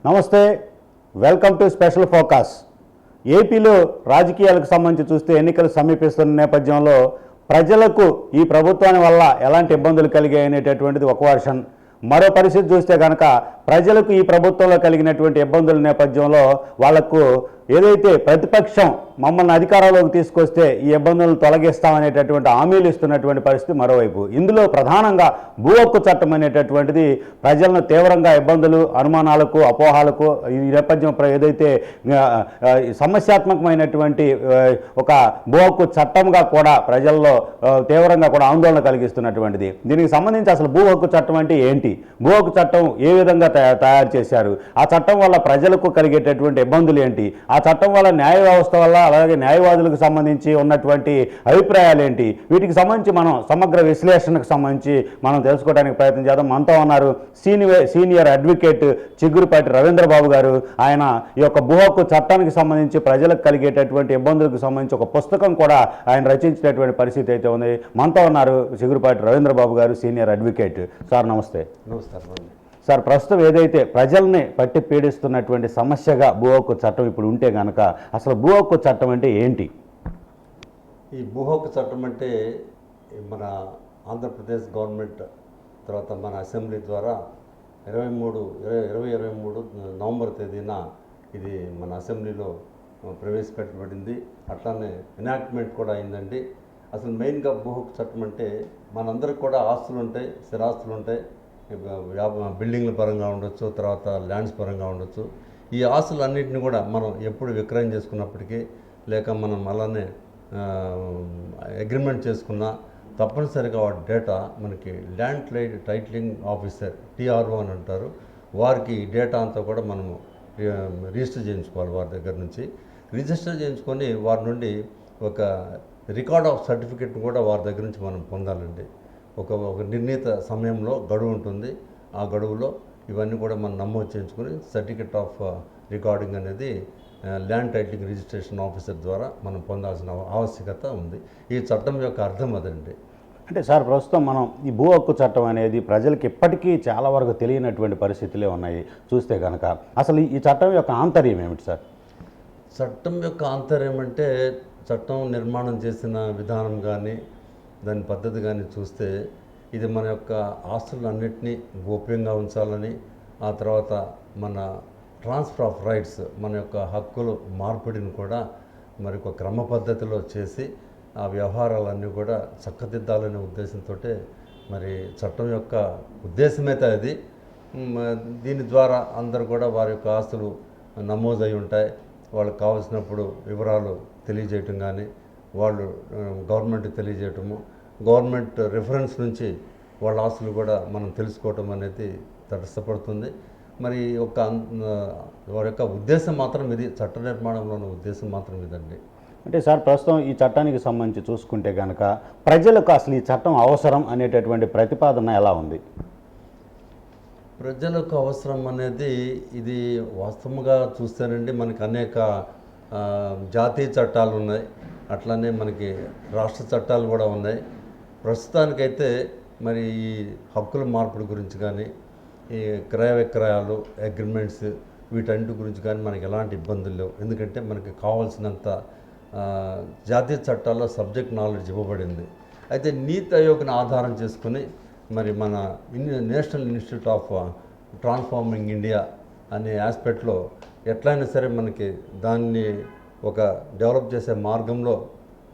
నమస్తే, welcome to special focus. ఏపీలో రాజకీయాలకు సంబంధించి చూస్తే ఎన్నికలు సమీపిస్తున్న నేపథ్యంలో ప్రజలకు ఈ ప్రభుత్వాన్ని వల్ల ఎలాంటి ఇబ్బందులు కలిగాయి అనేటటువంటిది ఒక వర్షన్. మరో పరిస్థితి చూస్తే కనుక ప్రజలకు ఈ ప్రభుత్వంలో కలిగినటువంటి ఇబ్బందుల నేపథ్యంలో వాళ్లకు ఏదైతే ప్రతిపక్షం మమ్మల్ని అధికారంలోకి తీసుకొస్తే ఈ ఇబ్బందులను తొలగిస్తామనేటటువంటి హామీలు ఇస్తున్నటువంటి పరిస్థితి మరోవైపు. ఇందులో ప్రధానంగా భూ హక్కు చట్టం అనేటటువంటిది ప్రజలను తీవ్రంగా ఇబ్బందులు, అనుమానాలకు, అపోహాలకు ఈ నేపథ్యం ఏదైతే సమస్యాత్మకమైనటువంటి ఒక భూ హక్కు చట్టంగా కూడా ప్రజల్లో తీవ్రంగా కూడా ఆందోళన కలిగిస్తున్నటువంటిది. దీనికి సంబంధించి అసలు భూ హక్కు చట్టం అంటే ఏంటి, భూ హక్కు చట్టం ఏ విధంగా తయారు చేశారు, ఆ చట్టం వల్ల ప్రజలకు కలిగేటటువంటి ఇబ్బందులు ఏంటి, ఆ చట్టం వల్ల న్యాయ వ్యవస్థ వల్ల అలాగే న్యాయవాదులకు సంబంధించి ఉన్నటువంటి అభిప్రాయాలు ఏంటి, వీటికి సంబంధించి మనం సమగ్ర విశ్లేషణకు సంబంధించి మనం తెలుసుకోవడానికి ప్రయత్నం చేద్దాం. మనతో ఉన్నారు సీనియర్ అడ్వకేట్ చిగురుపాటి రవీంద్రబాబు గారు. ఆయన ఈ యొక్క భూ హక్కు చట్టానికి సంబంధించి ప్రజలకు కలిగేటటువంటి ఇబ్బందులకు సంబంధించి ఒక పుస్తకం కూడా ఆయన రచించినటువంటి పరిస్థితి అయితే ఉంది. మనతో ఉన్నారు చిగురుపాటి రవీంద్రబాబు గారు, సీనియర్ అడ్వకేట్. సార్ నమస్తే. నమస్కారం సార్, ప్రస్తుతం ఏదైతే ప్రజల్ని పట్టి పీడిస్తున్నటువంటి సమస్యగా భూ హక్కు చట్టం ఇప్పుడు ఉంటే కనుక అసలు భూ హక్కు చట్టం అంటే ఏంటి? ఈ భూ హక్కు చట్టం అంటే మన ఆంధ్రప్రదేశ్ గవర్నమెంట్ తర్వాత మన అసెంబ్లీ ద్వారా 2023 నవంబర్ తేదీన ఇది మన అసెంబ్లీలో ప్రవేశపెట్టబడింది. అట్లానే ఎనాక్ట్మెంట్ కూడా అయిందండి. అసలు మెయిన్గా భూ హక్కు చట్టం అంటే మనందరికి కూడా ఆస్తులు ఉంటాయి, స్థిరాస్తులు ఉంటాయి, బిల్డింగ్ల పరంగా ఉండొచ్చు, తర్వాత ల్యాండ్స్ పరంగా ఉండొచ్చు. ఈ ఆస్తులన్నింటినీ కూడా మనం ఎప్పుడు విక్రయం చేసుకున్నప్పటికీ లేక మనం అలానే అగ్రిమెంట్ చేసుకున్నా తప్పనిసరిగా వాటి డేటా మనకి ల్యాండ్ టైటిలింగ్ ఆఫీసర్ TRO అని అంటారు, వారికి డేటా అంతా కూడా మనము రిజిస్టర్ చేయించుకోవాలి. వారి దగ్గర నుంచి రిజిస్టర్ చేయించుకొని వారి నుండి ఒక రికార్డ్ ఆఫ్ సర్టిఫికెట్ కూడా వారి దగ్గర నుంచి మనం పొందాలండి. ఒక నిర్ణీత సమయంలో గడువు ఉంటుంది. ఆ గడువులో ఇవన్నీ కూడా మనం నమోదు చేయించుకొని సర్టిఫికెట్ ఆఫ్ రికార్డింగ్ అనేది ల్యాండ్ టైటిలింగ్ రిజిస్ట్రేషన్ ఆఫీసర్ ద్వారా మనం పొందాల్సిన ఆవశ్యకత ఉంది. ఈ చట్టం యొక్క అర్థం అదండి. అంటే సార్, ప్రస్తుతం మనం ఈ భూ హక్కు చట్టం అనేది ప్రజలకు ఇప్పటికీ చాలా వరకు తెలియనటువంటి పరిస్థితులే ఉన్నాయి చూస్తే కనుక. అసలు ఈ చట్టం యొక్క ఆంతర్యం ఏమిటి సార్? చట్టం యొక్క ఆంతర్యం అంటే చట్టం నిర్మాణం చేసిన విధానం కానీ దాని పద్ధతి కానీ చూస్తే ఇది మన యొక్క ఆస్తులన్నింటినీ గోప్యంగా ఉంచాలని, ఆ తర్వాత మన ట్రాన్స్ఫర్ ఆఫ్ రైట్స్, మన యొక్క హక్కులు మార్పిడిని కూడా మరి ఒక క్రమ పద్ధతిలో చేసి ఆ వ్యవహారాలన్నీ కూడా చక్కదిద్దాలనే ఉద్దేశంతో మరి చట్టం యొక్క ఉద్దేశమైతే అది. దీని ద్వారా అందరూ కూడా వారి యొక్క ఆస్తులు నమోదై ఉంటాయి. వాళ్ళకి కావాల్సినప్పుడు వివరాలు తెలియజేయటం కానీ, వాళ్ళు గవర్నమెంట్కి తెలియజేయటము, గవర్నమెంట్ రిఫరెన్స్ నుంచి వాళ్ళ ఆస్తులు కూడా మనం తెలుసుకోవటం అనేది తటస్థపడుతుంది. మరి వారి యొక్క ఉద్దేశం మాత్రం ఇది, చట్ట నిర్మాణంలో ఉన్న ఉద్దేశం మాత్రం ఇదండి. అంటే సార్, ప్రస్తుతం ఈ చట్టానికి సంబంధించి చూసుకుంటే కనుక ప్రజలకు అసలు ఈ చట్టం అవసరం అనేటటువంటి ప్రతిపాదన ఎలా ఉంది? ప్రజలకు అవసరం అనేది ఇది వాస్తవంగా చూస్తేనండి మనకి అనేక జాతీయ చట్టాలు ఉన్నాయి, అట్లనే మనకి రాష్ట్ర చట్టాలు కూడా ఉన్నాయి. ప్రస్తుతానికైతే మరి ఈ హక్కుల మార్పిడి గురించి కానీ, ఈ క్రయ విక్రయాలు, అగ్రిమెంట్స్, వీటన్నిటి గురించి కానీ మనకి ఎలాంటి ఇబ్బందులు లేవు. ఎందుకంటే మనకి కావాల్సినంత జాతీయ చట్టాల్లో సబ్జెక్ట్ నాలెడ్జ్ ఇవ్వబడింది. అయితే నీతి ఆయోగ్ని ఆధారం చేసుకుని మరి మన national institute of transforming India అనే ఆస్పెక్ట్లో ఎట్లయినా సరే మనకి దాన్ని ఒక డెవలప్ చేసే మార్గంలో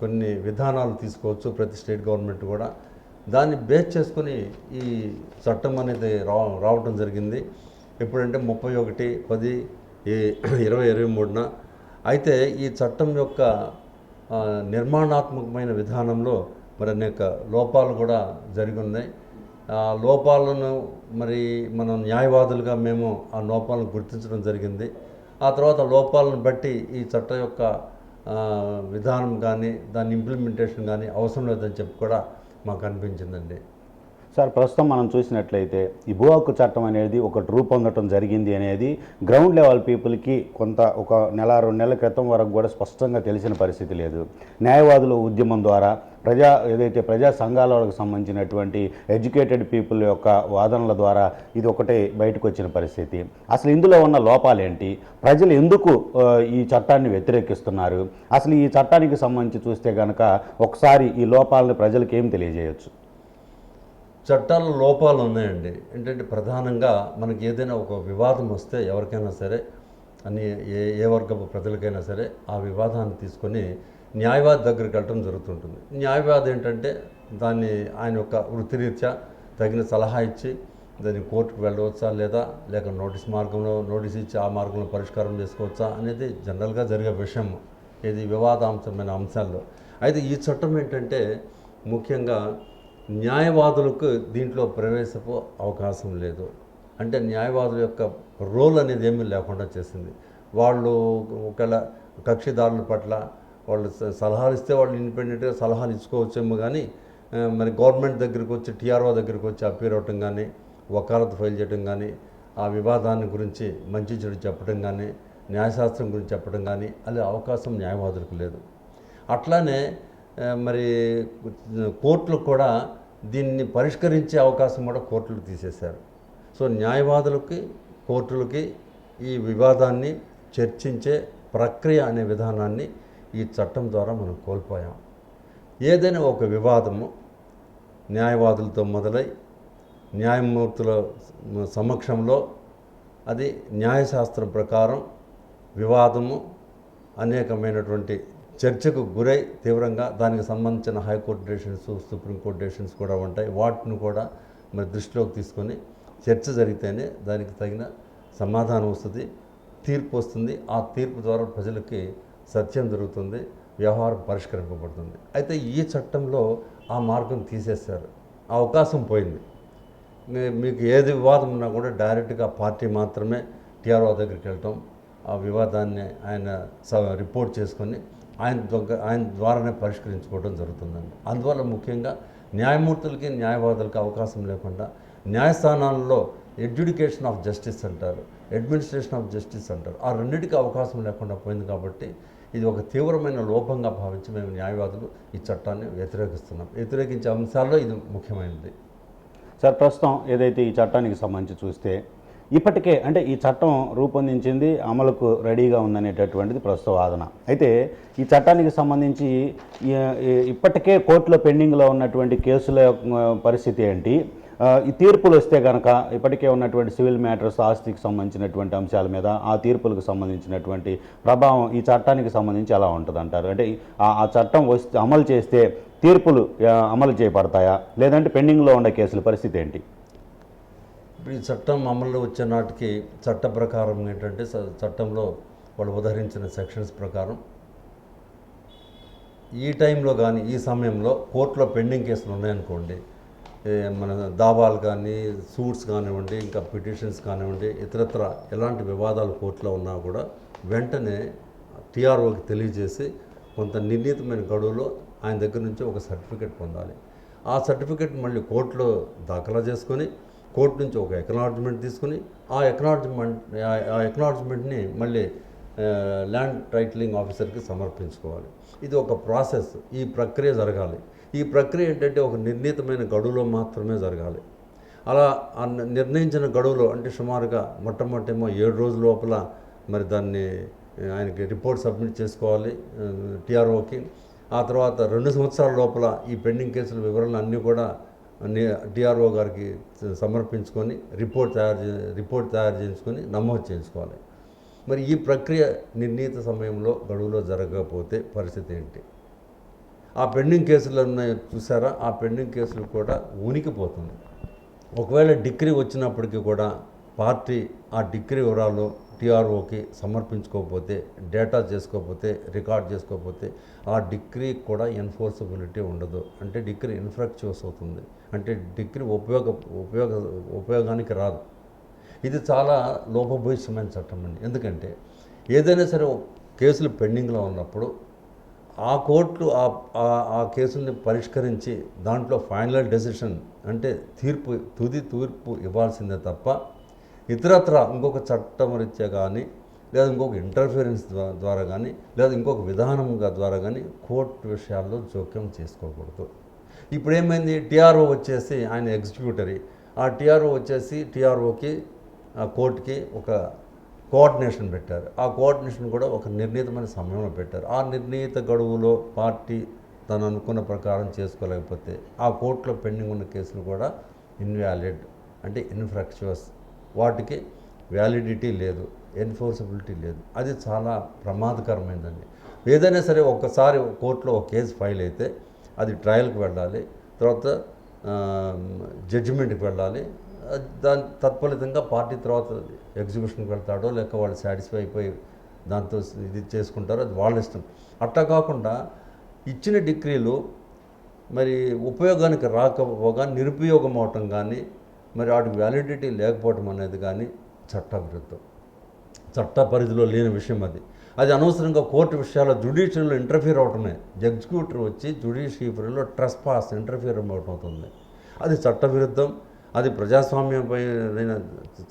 కొన్ని విధానాలు తీసుకోవచ్చు ప్రతి స్టేట్ గవర్నమెంట్ కూడా. దాన్ని బేస్ చేసుకుని ఈ చట్టం అనేది రావటం జరిగింది. ఎప్పుడంటే 31/10/2023న. అయితే ఈ చట్టం యొక్క నిర్మాణాత్మకమైన విధానంలో మరి అనేక లోపాలు కూడా జరిగి ఉన్నాయి. ఆ లోపాలను మరి మనం న్యాయవాదులుగా మేము ఆ లోపాలను గుర్తించడం జరిగింది. ఆ తర్వాత లోపాలను బట్టి ఈ చట్టం యొక్క విధానం కానీ దాని ఇంప్లిమెంటేషన్ కానీ అవసరం లేదని చెప్పి కూడా మాకు అనిపించిందండి. సార్, ప్రస్తుతం మనం చూసినట్లయితే ఈ భూ హక్కు చట్టం అనేది ఒకటి రూపొందడం జరిగింది అనేది గ్రౌండ్ లెవెల్ పీపుల్కి ఒక నెల 2 నెలల క్రితం వరకు కూడా స్పష్టంగా తెలిసిన పరిస్థితి లేదు. న్యాయవాదుల ఉద్యమం ద్వారా ఏదైతే ప్రజా సంఘాల వాళ్ళకి సంబంధించినటువంటి ఎడ్యుకేటెడ్ పీపుల్ యొక్క వాదనల ద్వారా ఇది ఒకటే బయటకు వచ్చిన పరిస్థితి. అసలు ఇందులో ఉన్న లోపాలేంటి, ప్రజలు ఎందుకు ఈ చట్టాన్ని వ్యతిరేకిస్తున్నారు, అసలు ఈ చట్టానికి సంబంధించి చూస్తే కనుక ఒకసారి ఈ లోపాలను ప్రజలకు ఏం తెలియజేయచ్చు? చట్టాల లోపాలు ఉన్నాయండి. ఏంటంటే ప్రధానంగా మనకి ఏదైనా ఒక వివాదం వస్తే ఎవరికైనా సరే అని ఏ వర్గపు ప్రజలకైనా సరే ఆ వివాదాన్ని తీసుకొని న్యాయవాది దగ్గరికి వెళ్ళటం జరుగుతుంటుంది. న్యాయవాది ఏంటంటే దాన్ని ఆయన యొక్క వృత్తిరీత్యా తగిన సలహా ఇచ్చి దాన్ని కోర్టుకు వెళ్ళవచ్చా లేక నోటీస్ ఇచ్చి ఆ మార్గంలో పరిష్కారం చేసుకోవచ్చా అనేది జనరల్గా జరిగే విషయం ఇది వివాదాంశమైన అంశాల్లో. అయితే ఈ చట్టం ఏంటంటే ముఖ్యంగా న్యాయవాదులకు దీంట్లో ప్రవేశపు అవకాశం లేదు. అంటే న్యాయవాదుల యొక్క రోల్ అనేది ఏమీ లేకుండా చేసింది. వాళ్ళు ఒకవేళ కక్షిదారుల పట్ల వాళ్ళు సలహాలు ఇస్తే వాళ్ళు ఇండిపెండెంట్గా సలహాలు ఇచ్చుకోవచ్చేమో, కానీ మరి గవర్నమెంట్ దగ్గరికి వచ్చి టీఆర్ఓ దగ్గరికి వచ్చి అప్పీర్ అవ్వటం కానీ, వకాలత్ ఫైల్ చేయడం కానీ, ఆ వివాదాన్ని గురించి మంచి చెడు చెప్పడం కానీ, న్యాయశాస్త్రం గురించి చెప్పడం కానీ అలా అవకాశం న్యాయవాదులకు లేదు. అట్లానే మరి కోర్టులు కూడా దీన్ని పరిష్కరించే అవకాశం కూడా కోర్టులు తీసేశారు. సో న్యాయవాదులకి కోర్టులకి ఈ వివాదాన్ని చర్చించే ప్రక్రియ అనే విధానాన్ని ఈ చట్టం ద్వారా మనం కోల్పోయాం. ఏదైనా ఒక వివాదము న్యాయవాదులతో మొదలై న్యాయమూర్తుల సమక్షంలో అది న్యాయశాస్త్రం ప్రకారం వివాదము అనేకమైనటువంటి చర్చకు గురై తీవ్రంగా దానికి సంబంధించిన హైకోర్టు డెసిషన్స్, సుప్రీంకోర్టు డెసిషన్స్ కూడా ఉంటాయి. వాటిని కూడా మరి దృష్టిలోకి తీసుకొని చర్చ జరిగితేనే దానికి తగిన సమాధానం వస్తుంది, తీర్పు వస్తుంది. ఆ తీర్పు ద్వారా ప్రజలకి సత్యం జరుగుతుంది, వ్యవహారం పరిష్కరింపబడుతుంది. అయితే ఈ చట్టంలో ఆ మార్గం తీసేశారు, ఆ అవకాశం పోయింది. మీకు ఏది వివాదం ఉన్నా కూడా డైరెక్ట్గా పార్టీ మాత్రమే టీఆర్ఓ దగ్గరికి వెళ్ళటం, ఆ వివాదాన్ని ఆయన రిపోర్ట్ చేసుకొని ఆయన ద్వారానే పరిష్కరించుకోవడం జరుగుతుందండి. అందువల్ల ముఖ్యంగా న్యాయమూర్తులకి న్యాయవాదులకి అవకాశం లేకుండా న్యాయస్థానాల్లో అడ్జుడికేషన్ ఆఫ్ జస్టిస్ అంటారు, అడ్మినిస్ట్రేషన్ ఆఫ్ జస్టిస్ అంటారు, ఆ రెండింటికి అవకాశం లేకుండా పోయింది. కాబట్టి ఇది ఒక తీవ్రమైన లోపంగా భావించి మేము న్యాయవాదులు ఈ చట్టాన్ని వ్యతిరేకించే అంశాల్లో ఇది ముఖ్యమైనది. సార్, ప్రస్తుతం ఏదైతే ఈ చట్టానికి సంబంధించి చూస్తే ఇప్పటికే అంటే ఈ చట్టం రూపొందించింది అమలుకు రెడీగా ఉందనేటటువంటిది ప్రస్తుత వాదన. అయితే ఈ చట్టానికి సంబంధించి ఇప్పటికే కోర్టులో పెండింగ్లో ఉన్నటువంటి కేసుల పరిస్థితి ఏంటి, ఈ తీర్పులు వస్తే కనుక ఇప్పటికే ఉన్నటువంటి సివిల్ మ్యాటర్స్, ఆస్తికి సంబంధించినటువంటి అంశాల మీద ఆ తీర్పులకు సంబంధించినటువంటి ప్రభావం ఈ చట్టానికి సంబంధించి ఎలా ఉంటుంది అంటారు? అంటే ఆ చట్టం అమలు చేస్తే తీర్పులు అమలు చేయబడతాయా, లేదంటే పెండింగ్లో ఉన్న కేసుల పరిస్థితి ఏంటి? ఇప్పుడు ఈ చట్టం అమల్లో వచ్చే నాటికి చట్ట ప్రకారం ఏంటంటే చట్టంలో వాళ్ళు ఉదహరించిన సెక్షన్స్ ప్రకారం ఈ టైంలో కానీ ఈ సమయంలో కోర్టులో పెండింగ్ కేసులు ఉన్నాయనుకోండి, మన దావాలు కానీ సూట్స్ కానివ్వండి, ఇంకా పిటిషన్స్ కానివ్వండి, ఇతరత్ర ఎలాంటి వివాదాలు కోర్టులో ఉన్నా కూడా వెంటనే టీఆర్ఓకి తెలియజేసి కొంత నిర్ణీతమైన గడువులో ఆయన దగ్గర నుంచి ఒక సర్టిఫికేట్ పొందాలి. ఆ సర్టిఫికేట్ మళ్ళీ కోర్టులో దాఖలా చేసుకొని కోర్టు నుంచి ఒక ఎక్నాలజ్మెంట్ తీసుకుని ఆ ఎక్నాలజ్మెంట్ని మళ్ళీ ల్యాండ్ టైటిలింగ్ ఆఫీసర్కి సమర్పించుకోవాలి. ఇది ఒక ప్రాసెస్, ఈ ప్రక్రియ జరగాలి. ఈ ప్రక్రియ ఏంటంటే ఒక నిర్ణీతమైన గడువులో మాత్రమే జరగాలి. అలా నిర్ణయించిన గడువులో అంటే సుమారుగా మొట్టమొదటేమో 7 రోజుల లోపల మరి దాన్ని ఆయనకి రిపోర్ట్ సబ్మిట్ చేసుకోవాలి టీఆర్ఓకి. ఆ తర్వాత 2 సంవత్సరాల లోపల ఈ పెండింగ్ కేసుల వివరాలు అన్నీ కూడా టీఆర్ఓ గారికి సమర్పించుకొని రిపోర్ట్ తయారు చేసుకొని నమోదు చేసుకోవాలి. మరి ఈ ప్రక్రియ నిర్ణీత సమయంలో గడువులో జరగకపోతే పరిస్థితి ఏంటి? ఆ పెండింగ్ కేసులు ఉన్నాయి చూసారా, ఆ పెండింగ్ కేసులు కూడా ఉనికిపోతుంది. ఒకవేళ డిగ్రీ వచ్చినప్పటికీ కూడా పార్టీ ఆ డిగ్రీ వివరాలు టీఆర్ఓకి సమర్పించుకోకపోతే, డేటా చేసుకోకపోతే, రికార్డ్ చేసుకోకపోతే ఆ డిగ్రీ కూడా ఎన్ఫోర్సబిలిటీ ఉండదు. అంటే డిగ్రీ ఇన్ఫ్రాక్చువస్ అవుతుంది, అంటే డిగ్రీ ఉపయోగానికి రాదు. ఇది చాలా లోపభూయిష్టమైన చట్టం అండి. ఎందుకంటే ఏదైనా సరే కేసులు పెండింగ్లో ఉన్నప్పుడు ఆ కోర్టులు ఆ కేసుల్ని పరిష్కరించి దాంట్లో ఫైనల్ డెసిషన్ అంటే తుది తీర్పు ఇవ్వాల్సిందే తప్ప ఇతరత్ర ఇంకొక చట్టం రీత్యా కానీ లేదా ఇంకొక ఇంటర్ఫిరెన్స్ ద్వారా కానీ లేదా ఇంకొక విధానంగా ద్వారా కానీ కోర్టు విషయాల్లో జోక్యం చేసుకోకూడదు. ఇప్పుడు ఏమైంది, టీఆర్ఓ వచ్చేసి ఆయన ఎగ్జిక్యూటరీ, ఆ టీఆర్ఓ వచ్చేసి టీఆర్ఓకి ఆ కోర్టుకి ఒక కోఆర్డినేషన్ పెట్టారు. ఆ కోఆర్డినేషన్ కూడా ఒక నిర్ణీతమైన సమయంలో పెట్టారు. ఆ నిర్ణీత గడువులో పార్టీ తను అనుకున్న ప్రకారం చేసుకోలేకపోతే ఆ కోర్టులో పెండింగ్ ఉన్న కేసులు కూడా ఇన్వాలిడ్, అంటే ఇన్ఫ్రాక్చువస్, వాటికి వ్యాలిడిటీ లేదు, ఎన్ఫోర్సబిలిటీ లేదు. అది చాలా ప్రమాదకరమైందండి. ఏదైనా సరే ఒక్కసారి కోర్టులో ఒక కేసు ఫైల్ అయితే అది ట్రయల్కి వెళ్ళాలి, తర్వాత జడ్జిమెంట్కి వెళ్ళాలి. దాని తత్ఫలితంగా పార్టీ తర్వాత ఎగ్జిక్యూషన్కి వెళ్తాడో లేక వాళ్ళు సాటిస్ఫై అయిపోయి దాంతో ఇది చేసుకుంటారో అది వాళ్ళ ఇష్టం. అట్లా కాకుండా ఇచ్చిన డిగ్రీలు మరి ఉపయోగానికి రాకపోగా నిరుపయోగం అవటం కానీ మరి వాటికి వ్యాలిడిటీ లేకపోవటం అనేది కానీ చట్టవిరుద్ధం, చట్ట పరిధిలో లేని విషయం. అది అనవసరంగా కోర్టు విషయాల్లో జ్యుడిషియల్లో ఇంటర్ఫీర్ అవటమే. ఎగ్జిక్యూటివ్ వచ్చి జ్యుడిషియరీలో ట్రస్ పాస్ ఇంటర్ఫీర్ అవుతుంది. అది చట్టవిరుద్ధం, అది ప్రజాస్వామ్యమైన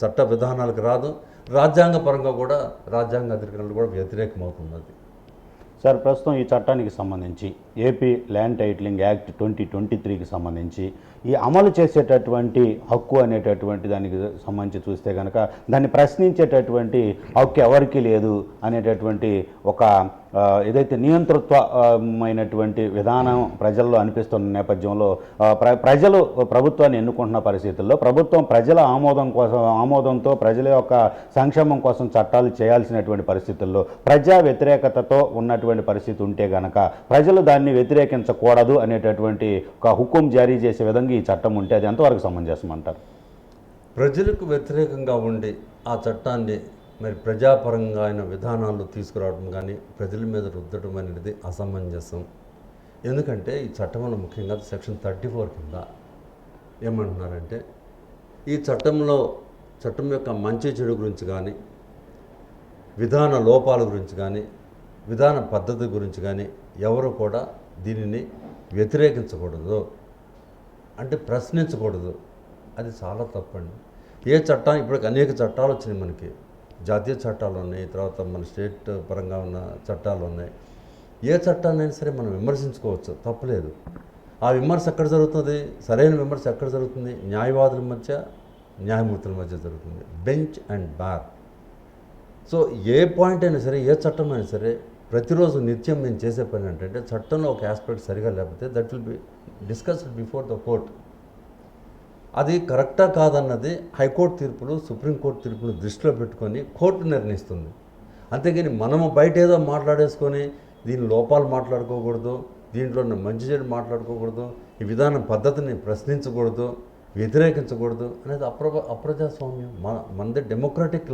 చట్ట విధానాలకు రాదు, రాజ్యాంగ పరంగా కూడా రాజ్యాంగ అధికారులు కూడా వ్యతిరేకమవుతుంది. అది సార్, ప్రస్తుతం ఈ చట్టానికి సంబంధించి ఏపీ ల్యాండ్ టైటిలింగ్ యాక్ట్ 2023కి సంబంధించి ఈ అమలు చేసేటటువంటి హక్కు అనేటటువంటి దానికి సంబంధించి చూస్తే కనుక దాన్ని ప్రశ్నించేటటువంటి హక్కు ఎవరికీ లేదు అనేటటువంటి ఒక ఏదైతే నియంతృత్వమైనటువంటి విధానం ప్రజల్లో అనిపిస్తున్న నేపథ్యంలో ప్రజలు ప్రభుత్వాన్ని ఎన్నుకుంటున్న పరిస్థితుల్లో ప్రభుత్వం ప్రజల ఆమోదంతో ప్రజల యొక్క సంక్షేమం కోసం చట్టాలు చేయాల్సినటువంటి పరిస్థితుల్లో ప్రజా వ్యతిరేకతతో ఉన్నటువంటి పరిస్థితి ఉంటే గనక ప్రజలు దాన్ని వ్యతిరేకించకూడదు అనేటటువంటి ఒక హుకుం జారీ చేసే విధంగా ఈ చట్టం ఉంటే అది ఎంతవరకు సమంజసం అంటారు? ప్రజలకు వ్యతిరేకంగా ఉండి ఆ చట్టాన్ని మరి ప్రజాపరంగా ఆయన విధానాలు తీసుకురావడం కానీ ప్రజల మీద రుద్దడం అనేది అసమంజసం. ఎందుకంటే ఈ చట్టంలో ముఖ్యంగా సెక్షన్ 34 కింద ఏమంటున్నారంటే ఈ చట్టం యొక్క మంచి చెడు గురించి కానీ విధాన లోపాల గురించి కానీ విధాన పద్ధతి గురించి కానీ ఎవరు కూడా దీనిని వ్యతిరేకించకూడదు, అంటే ప్రశ్నించకూడదు. అది చాలా తప్పండి. ఏ చట్టం ఇప్పటికి అనేక చట్టాలు వచ్చినాయి, మనకి జాతీయ చట్టాలు ఉన్నాయి, తర్వాత మన స్టేట్ పరంగా ఉన్న చట్టాలు ఉన్నాయి. ఏ చట్టాన్నైనా సరే మనం విమర్శించుకోవచ్చు, తప్పులేదు. ఆ విమర్శ ఎక్కడ జరుగుతుంది? సరైన విమర్శ ఎక్కడ జరుగుతుంది? న్యాయవాదుల మధ్య, న్యాయమూర్తుల మధ్య జరుగుతుంది, bench and bar. So A point అయినా సరే, ఏ చట్టం అయినా సరే, ప్రతిరోజు నిత్యం నేను చేసే పని ఏంటంటే చట్టంలో ఒక ఆస్పెక్ట్ సరిగా లేకపోతే that will be discussed before the court. అది కరెక్టా కాదన్నది హైకోర్టు తీర్పులు, సుప్రీంకోర్టు తీర్పులు దృష్టిలో పెట్టుకొని కోర్టు నిర్ణయిస్తుంది. అంతేగాని మనము బయట ఏదో మాట్లాడేసుకొని దీని లోపాలు మాట్లాడుకోకూడదు, దీంట్లో మంచి చెడు మాట్లాడుకోకూడదు, ఈ విధానం పద్ధతిని ప్రశ్నించకూడదు, వ్యతిరేకించకూడదు అనేది అప్రజాస్వామ్యం. మనది డెమోక్రటిక్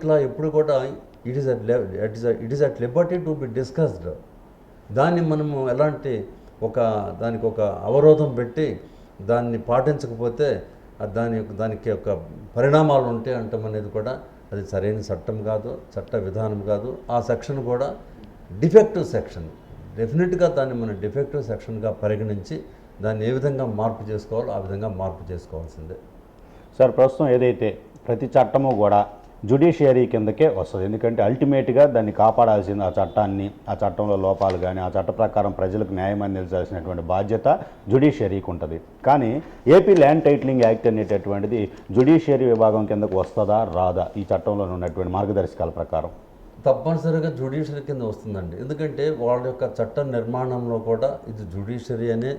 లా ఎప్పుడు కూడా it is at Liberty to be discussed. దాన్ని మనము ఎలాంటి దానికి ఒక అవరోధం పెట్టి దాన్ని పాటించకపోతే దానికి ఒక పరిణామాలు ఉంటాయి అంటాం అనేది కూడా అది సరైన చట్టం కాదు, చట్ట విధానం కాదు. ఆ సెక్షన్ కూడా డిఫెక్టివ్ సెక్షన్. డెఫినెట్గా దాన్ని మనం డిఫెక్టివ్ సెక్షన్గా పరిగణించి దాన్ని ఏ విధంగా మార్పు చేసుకోవాలో ఆ విధంగా మార్పు చేసుకోవాల్సిందే. సార్, ప్రస్తుతం ఏదైతే ప్రతి చట్టము కూడా జ్యుడిషియరీ కిందకే వస్తుంది. ఎందుకంటే అల్టిమేట్గా దాన్ని కాపాడాల్సింది ఆ చట్టాన్ని, ఆ చట్టంలో లోపాలు కానీ ఆ చట్ట ప్రకారం ప్రజలకు న్యాయం అందించాల్సినటువంటి బాధ్యత జ్యుడిషియరీకి ఉంటుంది. కానీ ఏపీ ల్యాండ్ టైటిలింగ్ యాక్ట్ అనేటటువంటిది జ్యుడిషియరీ విభాగం కిందకు వస్తుందా రాదా ఈ చట్టంలో ఉన్నటువంటి మార్గదర్శకాల ప్రకారం? తప్పనిసరిగా జ్యుడిషియరీ కింద వస్తుందండి. ఎందుకంటే వాళ్ళ యొక్క చట్ట నిర్మాణంలో కూడా ఇది జ్యుడిషియరీ అనే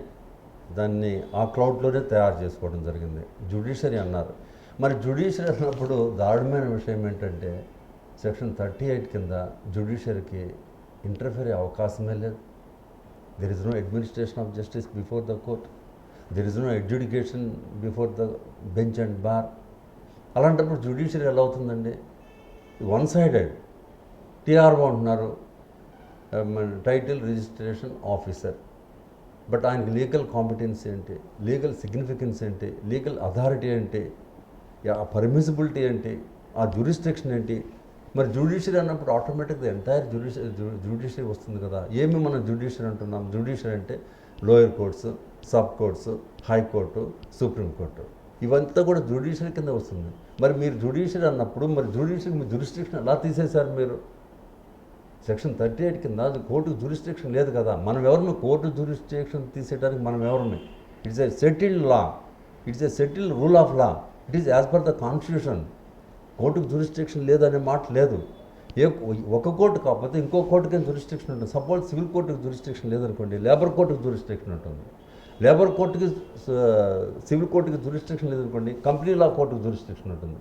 దాన్ని ఆ క్లౌడ్లోనే తయారు చేసుకోవడం జరిగింది. జ్యుడిషియరీ అన్నారు. మరి జ్యుడిషియరీ అన్నప్పుడు దారుణమైన విషయం ఏంటంటే సెక్షన్ 38 కింద జ్యుడిషియరీకి ఇంటర్ఫియర్ అయ్యే అవకాశమే లేదు. There is no administration of justice before the court, there is no adjudication before the bench and bar. అలాంటప్పుడు జ్యుడిషియరీ ఎలా అవుతుందండి? One sided. టీఆర్ఓ అంటున్నారు టైటిల్ రిజిస్ట్రేషన్ ఆఫీసర్, బట్ ఆయనకి లీగల్ కాంపిటెన్సీ ఏంటి, లీగల్ సిగ్నిఫికెన్స్ ఏంటి, లీగల్ అథారిటీ ఏంటి, ఆ పర్మిసిబిలిటీ ఏంటి, ఆ జ్యూరిస్డిక్షన్ ఏంటి? మరి జ్యుడిషియరీ అన్నప్పుడు ఆటోమేటిక్గా ఎంటైర్ జ్యుడిషియరీ వస్తుంది కదా. ఏమి మనం జ్యుడిషియరీ అంటున్నాం? జ్యుడిషియరీ అంటే lower courts, sub courts, high court, supreme court. ఇవంతా కూడా జ్యుడిషియరీ కింద వస్తుంది. మరి మీరు జ్యుడిషియరీ అన్నప్పుడు మరి జ్యుడిషియరీ మీ జ్యూరిస్డిక్షన్ ఎలా తీసేశారు మీరు? సెక్షన్ 38 కింద కోర్టుకు జ్యూరిస్డిక్షన్ లేదు కదా. మనం ఎవరిని కోర్టు జ్యూరిస్డిక్షన్ తీసేయడానికి మనం ఎవరిని? It's a settled law, it's a settled rule of law, it is as per the constitution. కోర్టుకు జ్యూరిస్డిక్షన్ లేదనే మాట లేదు. ఒక కోర్టు కాకపోతే ఇంకో కోర్టుకి జ్యూరిస్డిక్షన్ ఉంటుంది. సపోజ్ సివిల్ కోర్టుకు జ్యూరిస్డిక్షన్ లేదనుకోండి, లేబర్ కోర్టుకు జ్యూరిస్డిక్షన్ ఉంటుంది. లేబర్ కోర్టుకి సివిల్ కోర్టుకి జ్యూరిస్డిక్షన్ లేదనుకోండి, కంపెనీ లా కోర్టుకు జ్యూరిస్డిక్షన్ ఉంటుంది.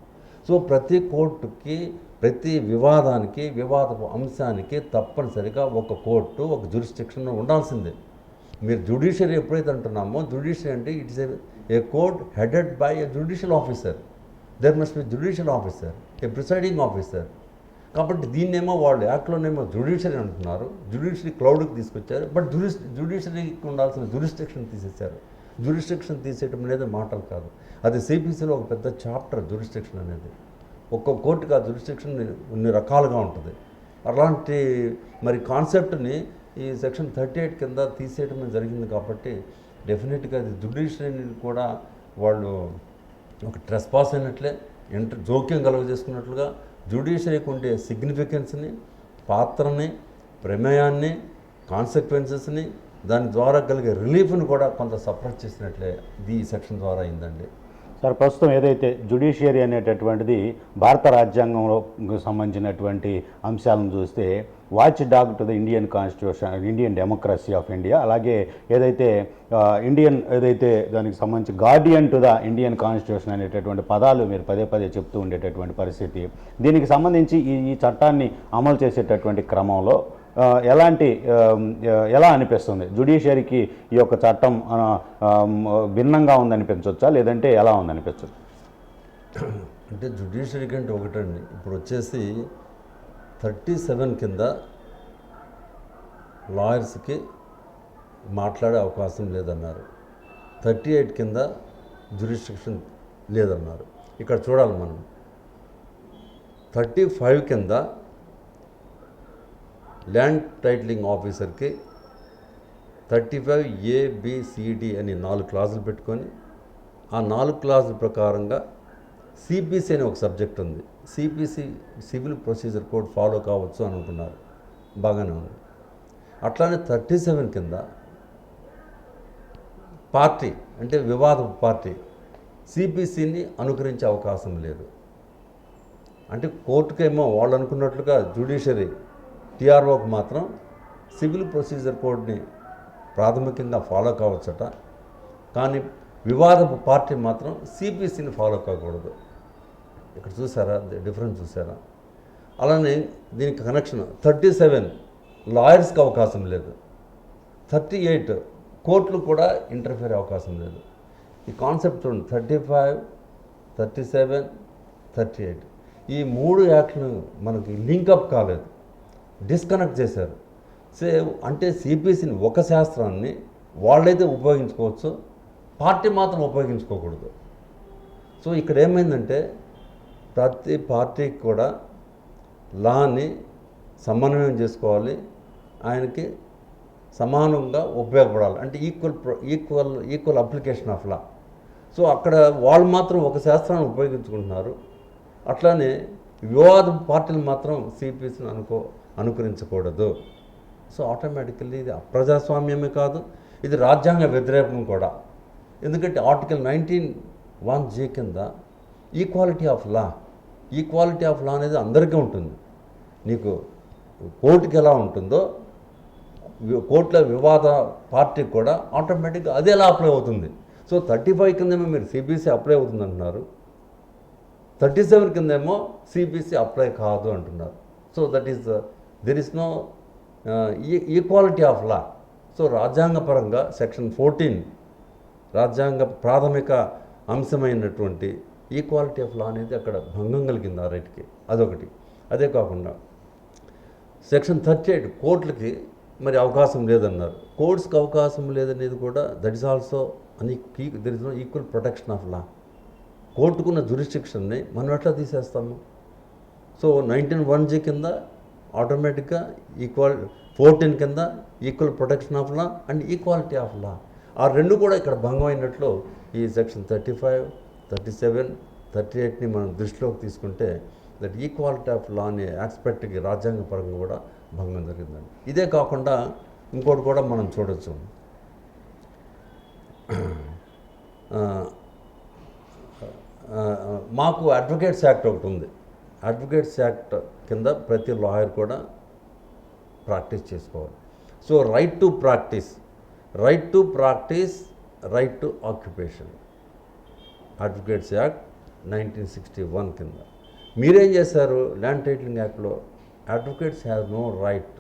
సో ప్రతి కోర్టుకి, ప్రతి వివాదానికి, వివాదపు అంశానికి తప్పనిసరిగా ఒక కోర్టు, ఒక జ్యూరిస్డిక్షన్ ఉండాల్సిందే. మీరు జ్యుడిషియరీ ఎప్పుడైతే అంటున్నామో, జ్యుడిషియరీ అంటే it's a court headed by A judicial officer. There must be judicial officer, A presiding officer. కాబట్టి దీన్నేమో వాళ్ళు యాక్ట్లోనేమో జ్యుడిషియరీ అంటున్నారు, జ్యుడిషియరీ క్లౌడ్కి తీసుకొచ్చారు. బట్ జ్యుడిషియరీకి ఉండాల్సిన జ్యూరిస్డిక్షన్ తీసేశారు. జ్యూరిస్డిక్షన్ తీసేయడం అనేది మాటలు కాదు. అది సిపిసిలో ఒక పెద్ద చాప్టర్ జ్యూరిస్డిక్షన్ అనేది. ఒక్కొక్క కోర్టుకి ఆ జ్యూరిస్డిక్షన్ కొన్ని రకాలుగా ఉంటుంది. అలాంటి మరి కాన్సెప్ట్ని ఈ సెక్షన్ 38 కింద తీసేయడం జరిగింది. కాబట్టి డెఫినెట్గా అది జ్యుడిషియరీని కూడా వాళ్ళు ఒక ట్రెస్పాస్ అయినట్లే, జోక్యం కలుగజేసుకున్నట్లుగా జ్యుడిషియరీకి ఉండే సిగ్నిఫికెన్స్ని, పాత్రని, ప్రమేయాన్ని, కాన్సిక్వెన్సెస్ని, దాని ద్వారా కలిగే రిలీఫ్ని కూడా కొంత సప్రెస్ చేసినట్లే ఈ సెక్షన్ ద్వారా అయిందండి. సార్, ప్రస్తుతం ఏదైతే జ్యుడిషియరీ అనేటటువంటిది భారత రాజ్యాంగంలో సంబంధించినటువంటి అంశాలను చూస్తే watch dog to the Indian constitution, Indian democracy of India, అలాగే ఏదైతే ఏదైతే దానికి సంబంధించి Guardian to the Indian constitution అనేటటువంటి పదాలు మీరు పదే పదే చెప్తూ ఉండేటటువంటి పరిస్థితి. దీనికి సంబంధించి ఈ చట్టాన్ని అమలు చేసేటటువంటి క్రమంలో ఎలా అనిపిస్తుంది? జ్యుడిషియరీకి ఈ యొక్క చట్టం భిన్నంగా ఉందనిపించవచ్చా, లేదంటే ఎలా ఉందనిపించవచ్చు? అంటే జ్యుడిషియరీ కంటే ఒకటండి, ఇప్పుడు వచ్చేసి 37 కింద లాయర్స్కి మాట్లాడే అవకాశం లేదన్నారు, 38 కింద జ్యూరిస్డిక్షన్ లేదన్నారు. ఇక్కడ చూడాలి మనం, 35 కింద ల్యాండ్ టైటిలింగ్ ఆఫీసర్కి 35 ABCD అని 4 క్లాజులు పెట్టుకొని, ఆ 4 క్లాజుల ప్రకారంగా సిపిసి అనే ఒక సబ్జెక్ట్ ఉంది. CPC civil procedure code follow కావచ్చు అని అనుకున్నారు, బాగానే ఉంది. అట్లానే 37 కింద పార్టీ అంటే వివాద పార్టీ సిపిసిని అనుకరించే అవకాశం లేదు. అంటే కోర్టుకేమో వాళ్ళు అనుకున్నట్లుగా జ్యుడిషియరీ టీఆర్ఓకి మాత్రం సివిల్ ప్రొసీజర్ కోడ్ని ప్రాథమికంగా ఫాలో కావచ్చట, కానీ వివాదపు పార్టీ మాత్రం సిపిసిని ఫాలో కాకూడదు. ఇక్కడ చూసారా డిఫరెన్స్ చూసారా? అలానే దీనికి కనెక్షన్ 37 లాయర్స్కి అవకాశం లేదు, 38 కోర్టులు కూడా ఇంటర్ఫియర్ అవకాశం లేదు. ఈ కాన్సెప్ట్ చూడండి, 35, 37, 38 ఈ 3 యాక్ట్లు మనకి లింకప్ కాలేదు, డిస్కనెక్ట్ చేశారు. అంటే సిపిసిని ఒక శాస్త్రాన్ని వాళ్ళైతే ఉపయోగించుకోవచ్చు, పార్టీ మాత్రం ఉపయోగించుకోకూడదు. సో ఇక్కడ ఏమైందంటే ప్రతి పార్టీకి కూడా లాని సమన్వయం చేసుకోవాలి, ఆయనకి సమానంగా ఉపయోగపడాలి, అంటే equal application of law. So అక్కడ వాళ్ళు మాత్రం ఒక శాస్త్రాన్ని ఉపయోగించుకుంటున్నారు, అట్లానే వివాద పార్టీలు మాత్రం సిపిసిని అనుకరించకూడదు. సో ఆటోమేటికల్లీ ఇది అప్రజాస్వామ్యమే కాదు, ఇది రాజ్యాంగ వ్యతిరేకం కూడా. ఎందుకంటే ఆర్టికల్ 19(1)G కింద ఈక్వాలిటీ ఆఫ్ లా అనేది అందరికీ ఉంటుంది. నీకు కోర్టుకి ఎలా ఉంటుందో కోర్టులో వివాద పార్టీకి కూడా ఆటోమేటిక్గా అది ఎలా అప్లై అవుతుంది. సో 35 కిందేమో మీరు సిబిసి అప్లై అవుతుంది అంటున్నారు, 37 కిందేమో సిబిసి అప్లై కాదు అంటున్నారు. So there is no equality of law. So రాజ్యాంగపరంగా సెక్షన్ 14 రాజ్యాంగ ప్రాథమిక అంశమైనటువంటి ఈక్వాలిటీ ఆఫ్ లా అనేది అక్కడ భంగం కలిగింది ఆ రైట్కి, అదొకటి. అదే కాకుండా సెక్షన్ 38 కోర్టులకి మరి అవకాశం లేదన్నారు, కోర్ట్స్కి అవకాశం లేదనేది కూడా that is also there is no equal protection of law. కోర్టుకున్న జ్యూరిస్డిక్షన్ని మనం ఎట్లా తీసేస్తాము? సో 19(1)G కింద ఆటోమేటిక్గా 14 కింద equal protection of law and equality of law, ఆ రెండు కూడా ఇక్కడ భంగం అయినట్లు ఈ సెక్షన్ 35 37, 38ని మనం దృష్టిలోకి తీసుకుంటే దట్ ఈక్వాలిటీ ఆఫ్ లా అనే ఆస్పెక్ట్కి రాజ్యాంగపరంగా కూడా భంగం జరిగిందండి. ఇదే కాకుండా ఇంకోటి కూడా మనం చూడొచ్చు. మాకు అడ్వకేట్స్ యాక్ట్ ఒకటి ఉంది. అడ్వకేట్స్ యాక్ట్ కింద ప్రతి లాయర్ కూడా ప్రాక్టీస్ చేసుకోవాలి. So right to practice, right to occupation, advocates act 1961 కింద. మీరేం చేశారు? ల్యాండ్ టైటిలింగ్ యాక్ట్లో advocates have no right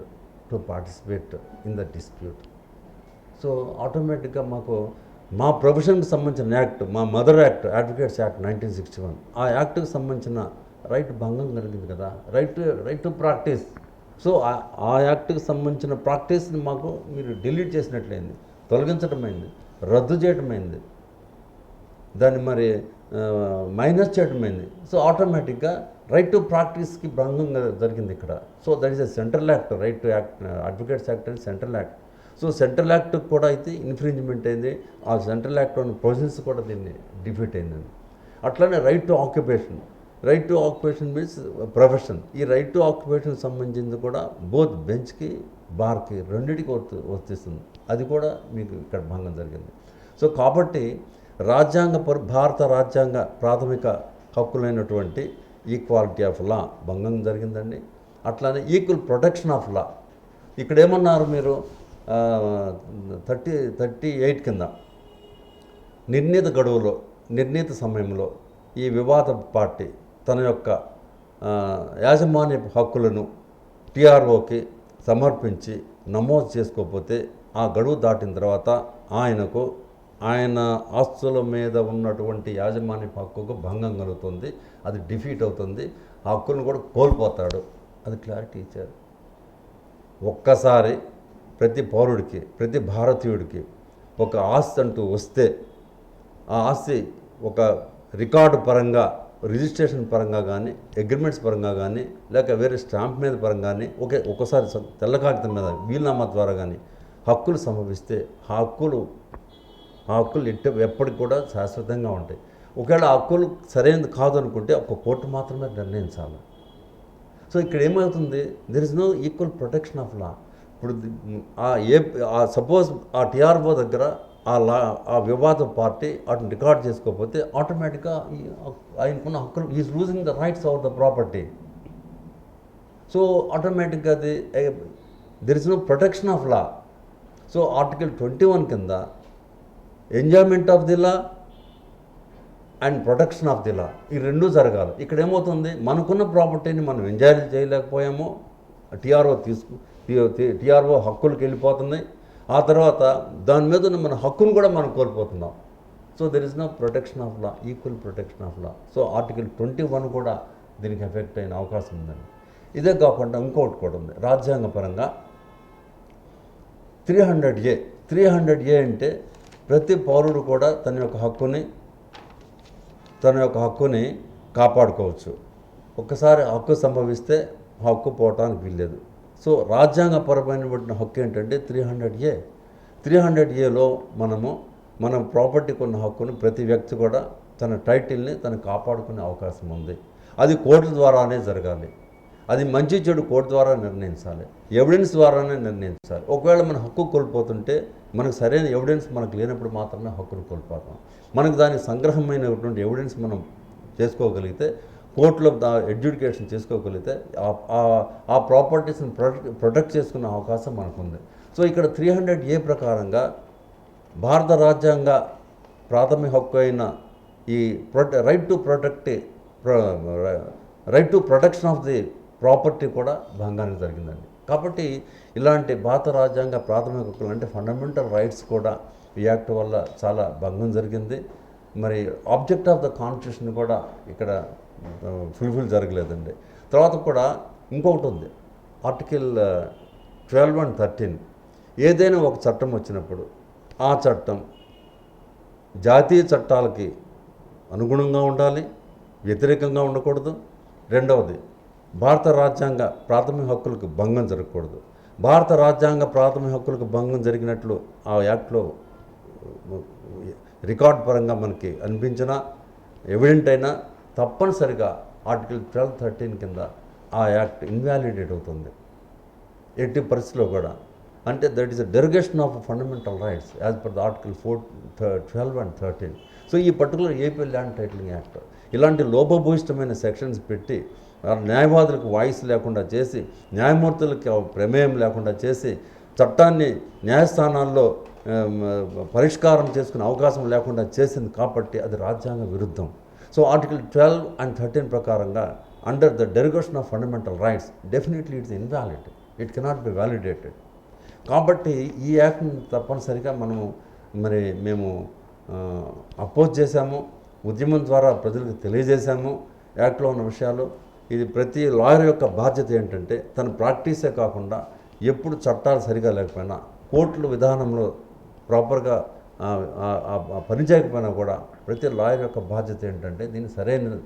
to participate in the dispute. So ఆటోమేటిక్గా మాకు మా ప్రొఫెషన్కి సంబంధించిన యాక్ట్, మా మదర్ యాక్ట్ అడ్వకేట్స్ యాక్ట్ 1961, ఆ యాక్ట్కి సంబంధించిన రైట్ భంగం జరిగింది కదా, రైట్ టు ప్రాక్టీస్. సో ఆ యాక్ట్కి సంబంధించిన ప్రాక్టీస్ని మాకు మీరు డిలీట్ చేసినట్లయింది, తొలగించడమైంది, రద్దు చేయడమైంది, దాన్ని మరి మైనస్ చేయడమైంది. సో ఆటోమేటిక్గా రైట్ టు ప్రాక్టీస్కి భంగంగా జరిగింది ఇక్కడ. So that is a central act. Right to act, advocates act అనేది central act. So central act కూడా అయితే ఇన్ఫ్రింజ్మెంట్ అయింది. ఆ సెంట్రల్ యాక్ట్లోని ప్రొవిజన్స్ కూడా దీన్ని డిఫీట్ అయిందండి. అట్లనే right to occupation means profession. ఈ రైట్ టు ఆక్యుపేషన్ సంబంధించింది కూడా బోత్ బెంచ్కి, బార్కి రెండింటికి వర్తిస్తుంది. అది కూడా మీకు ఇక్కడ భంగం జరిగింది. సో కాబట్టి భారత రాజ్యాంగ ప్రాథమిక హక్కులైనటువంటి ఈక్వాలిటీ ఆఫ్ లా భంగం జరిగిందండి. అట్లానే ఈక్వల్ ప్రొటెక్షన్ ఆఫ్ లా. ఇక్కడ ఏమన్నారు మీరు? 38 కింద నిర్ణీత గడువులో, నిర్ణీత సమయంలో ఈ వివాద పార్టీ తన యొక్క యాజమాన్య హక్కులను టీఆర్ఓకి సమర్పించి నమోదు చేసుకోకపోతే ఆ గడువు దాటిన తర్వాత ఆయన ఆస్తుల మీద ఉన్నటువంటి యాజమాన్య హక్కుకు భంగం కలుగుతుంది, అది డిఫీట్ అవుతుంది, ఆ హక్కులను కూడా కోల్పోతాడు. అది క్లారిటీ ఇచ్చారు. ఒక్కసారి ప్రతి పౌరుడికి, ప్రతి భారతీయుడికి ఒక ఆస్తి అంటూ వస్తే ఆ ఆస్తి ఒక రికార్డు పరంగా, రిజిస్ట్రేషన్ పరంగా కానీ, అగ్రిమెంట్స్ పరంగా కానీ, లేక వేరే స్టాంప్ మీద పరంగా కానీ, ఒక్కసారి తెల్ల కాగితం మీద వీలునామా ద్వారా కానీ హక్కులు సంభవిస్తే ఆ హక్కులు ఎప్పటికి కూడా శాశ్వతంగా ఉంటాయి. ఒకవేళ ఆ హక్కులు సరైనది కాదు అనుకుంటే ఒక కోర్టు మాత్రమే నిర్ణయించాలి. సో ఇక్కడ ఏమవుతుంది? There is no equal protection of law. ఇప్పుడు సపోజ్ ఆ టీఆర్ఓ దగ్గర ఆ వివాద పార్టీ వాటిని రికార్డ్ చేసుకోకపోతే ఆటోమేటిక్గా ఆయనకున్న హక్కులు is losing the rights of the property. So ఆటోమేటిక్గా అది there is no protection of law. So article 21 కింద enjoyment of the law and protection of the law, ఈ రెండూ జరగాలి. ఇక్కడ ఏమవుతుంది? మనకున్న ప్రాపర్టీని మనం ఎంజాయ్ చేయలేకపోయాము, టీఆర్ఓ హక్కులకు వెళ్ళిపోతున్నాయి. ఆ తర్వాత దాని మీద ఉన్న మన హక్కును కూడా మనం కోల్పోతున్నాం. So there is no protection of law, equal protection of law. So article 21 కూడా దీనికి ఎఫెక్ట్ అయిన అవకాశం ఉందండి. ఇదే కాకుండా ఇంకోటి కూడా ఉంది రాజ్యాంగపరంగా. 300A అంటే ప్రతి పౌరుడు కూడా తన యొక్క హక్కుని కాపాడుకోవచ్చు. ఒక్కసారి హక్కు సంభవిస్తే హక్కు పోవటానికి వీల్లేదు. సో రాజ్యాంగపరమైనటువంటి హక్కు ఏంటంటే 300Aలో మన ప్రాపర్టీకి ఉన్న హక్కును ప్రతి వ్యక్తి కూడా తన టైటిల్ని తను కాపాడుకునే అవకాశం ఉంది. అది కోర్టు ద్వారానే జరగాలి. అది మంచి చెడు కోర్టు ద్వారా నిర్ణయించాలి, ఎవిడెన్స్ ద్వారానే నిర్ణయించాలి. ఒకవేళ మన హక్కు కోల్పోతుంటే మనకు సరైన ఎవిడెన్స్ మనకు లేనప్పుడు మాత్రమే హక్కును కోల్పోతాం. మనకు దానికి సంగ్రహమైనటువంటి ఎవిడెన్స్ మనం చేసుకోగలిగితే, కోర్టులో అడ్judication చేసుకోగలిగితే ఆ ప్రాపర్టీస్ని ప్రొటెక్ట్ చేసుకునే అవకాశం మనకుంది. సో ఇక్కడ 300A ప్రకారంగా భారత రాజ్యాంగ ప్రాథమిక హక్కు అయిన ఈ right to protection of the property కూడా భంగానికి జరిగిందండి. కాబట్టి ఇలాంటి భారత రాజ్యాంగ ప్రాథమిక హక్కులు అంటే ఫండమెంటల్ రైట్స్ కూడా ఈ యాక్ట్ వల్ల చాలా భంగం జరిగింది. మరి ఆబ్జెక్ట్ ఆఫ్ ద కాన్స్టిట్యూషన్ కూడా ఇక్కడ ఫుల్ఫిల్ జరగలేదండి. తర్వాత కూడా ఇంకొకటి ఉంది, ఆర్టికల్ 12 and 13. ఏదైనా ఒక చట్టం వచ్చినప్పుడు ఆ చట్టం జాతీయ చట్టాలకి అనుగుణంగా ఉండాలి, వ్యతిరేకంగా ఉండకూడదు. రెండవది, భారత రాజ్యాంగ ప్రాథమిక హక్కులకు భంగం జరగకూడదు. భారత రాజ్యాంగ ప్రాథమిక హక్కులకు భంగం జరిగినట్లు ఆ యాక్ట్లో రికార్డ్ పరంగా మనకి అనిపించినా, ఎవిడెంట్ అయినా తప్పనిసరిగా ఆర్టికల్ 12(13) కింద ఆ యాక్ట్ ఇన్వాలిడేట్ అవుతుంది ఎట్టి పరిస్థితిలో కూడా. అంటే that is a derogation of fundamental rights as per the article 12 and 13. So ఈ particular AP land titling act ఇలాంటి లోపభూయిష్టమైన సెక్షన్స్ పెట్టి న్యాయవాదులకు వాయిస్ లేకుండా చేసి, న్యాయమూర్తులకి ప్రమేయం లేకుండా చేసి, చట్టాన్ని న్యాయస్థానాల్లో పరిష్కారం చేసుకునే అవకాశం లేకుండా చేసింది కాబట్టి అది రాజ్యాంగ విరుద్ధం. సో ఆర్టికల్ 12 and 13 ప్రకారంగా under the derogation of fundamental rights definitely it's invalid, it cannot be validated. కాబట్టి ఈ యాక్ట్ని తప్పనిసరిగా మేము అపోజ్ చేశాము, ఉద్యమం ద్వారా ప్రజలకు తెలియజేశాము యాక్ట్లో ఉన్న విషయాలు. ఇది ప్రతి లాయర్ యొక్క బాధ్యత ఏంటంటే తన ప్రాక్టీసే కాకుండా ఎప్పుడు చట్టాలు సరిగా లేకపోయినా కోర్టుల విధానంలో ప్రాపర్గా పని చేయకపోయినా కూడా ప్రతి లాయర్ యొక్క బాధ్యత ఏంటంటే దీన్ని సరైన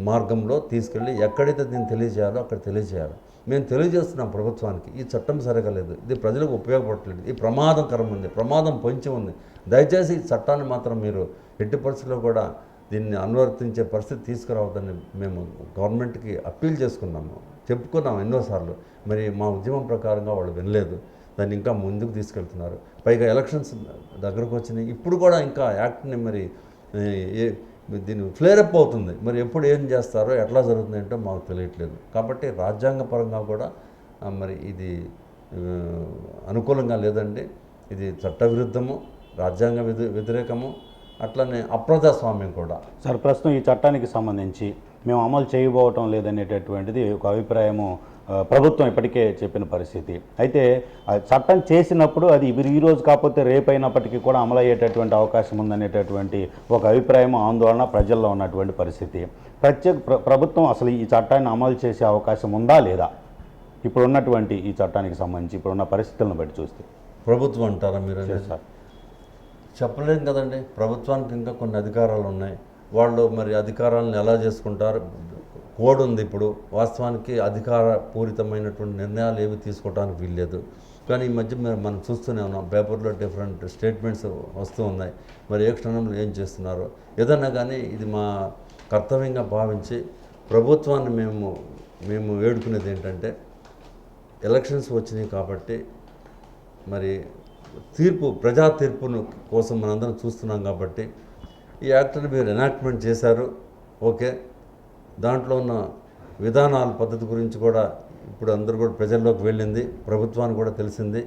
మార్గంలో తీసుకెళ్ళి ఎక్కడైతే దీన్ని తెలియజేయాలో అక్కడ తెలియజేయాలి. మేము తెలియజేస్తున్నాం ప్రభుత్వానికి ఈ చట్టం సరిగా లేదు, ఇది ప్రజలకు ఉపయోగపడట్లేదు, ఈ ప్రమాదకరం ఉంది, ప్రమాదం పొంచి ఉంది, దయచేసి ఈ చట్టాన్ని మాత్రం మీరు ఎట్టి పరిస్థితుల్లో కూడా దీన్ని అనువర్తించే పరిస్థితి తీసుకురావద్దని మేము గవర్నమెంట్కి అప్పీల్ చేసుకున్నాము, చెప్పుకున్నాము ఎన్నోసార్లు. మరి మా ఉద్యమం ప్రకారంగా వాళ్ళు వినలేదు, దాన్ని ఇంకా ముందుకు తీసుకెళ్తున్నారు. పైగా ఎలక్షన్స్ దగ్గరకు వచ్చినాయి, ఇప్పుడు కూడా ఇంకా యాక్ట్ని దీన్ని ఫ్లేరప్ అవుతుంది. మరి ఎప్పుడు ఏం చేస్తారో ఎట్లా జరుగుతుంది ఏంటో మాకు తెలియట్లేదు. కాబట్టి రాజ్యాంగపరంగా కూడా మరి ఇది అనుకూలంగా లేదండి. ఇది చట్టవిరుద్ధము, రాజ్యాంగ వ్యతిరేకము, అట్లనే అప్రజాస్వామ్యం కూడా. సార్, ప్రస్తుతం ఈ చట్టానికి సంబంధించి మేము అమలు చేయబోవటం లేదనేటటువంటిది ఒక అభిప్రాయము ప్రభుత్వం ఇప్పటికే చెప్పిన పరిస్థితి. అయితే చట్టం చేసినప్పుడు అది ఈ రోజు కాకపోతే రేపైనప్పటికీ కూడా అమలు అయ్యేటటువంటి అవకాశం ఉందనేటటువంటి ఒక అభిప్రాయం, ఆందోళన ప్రజల్లో ఉన్నటువంటి పరిస్థితి. ప్రభుత్వం అసలు ఈ చట్టాన్ని అమలు చేసే అవకాశం ఉందా లేదా? ఇప్పుడున్నటువంటి ఈ చట్టానికి సంబంధించి ఇప్పుడున్న పరిస్థితులను బట్టి చూస్తే ప్రభుత్వం అంటారా మీరు? సార్, చెప్పలేం కదండి. ప్రభుత్వానికి ఇంకా కొన్ని అధికారాలు ఉన్నాయి. వాళ్ళు మరి అధికారాలను ఎలా చేసుకుంటారు? కోడ్ ఉంది ఇప్పుడు. వాస్తవానికి అధికారపూరితమైనటువంటి నిర్ణయాలు ఏవి తీసుకోవడానికి వీల్లేదు. కానీ ఈ మధ్య మనం చూస్తూనే ఉన్నాం, పేపర్లో డిఫరెంట్ స్టేట్మెంట్స్ వస్తూ ఉన్నాయి. మరి ఏ క్షణంలో ఏం చేస్తున్నారో ఏదన్నా కానీ ఇది మా కర్తవ్యంగా భావించి ప్రభుత్వాన్ని మేము వేడుకునేది ఏంటంటే, ఎలక్షన్స్ వచ్చినాయి కాబట్టి మరి ప్రజా తీర్పును కోసం మనందరం చూస్తున్నాం కాబట్టి ఈ యాక్ట్ని మీరు ఎనాక్ట్మెంట్ చేశారు, ఓకే. దాంట్లో ఉన్న విధానాల పద్ధతి గురించి కూడా ఇప్పుడు అందరూ కూడా ప్రజల్లోకి వెళ్ళింది, ప్రభుత్వానికి కూడా తెలిసింది.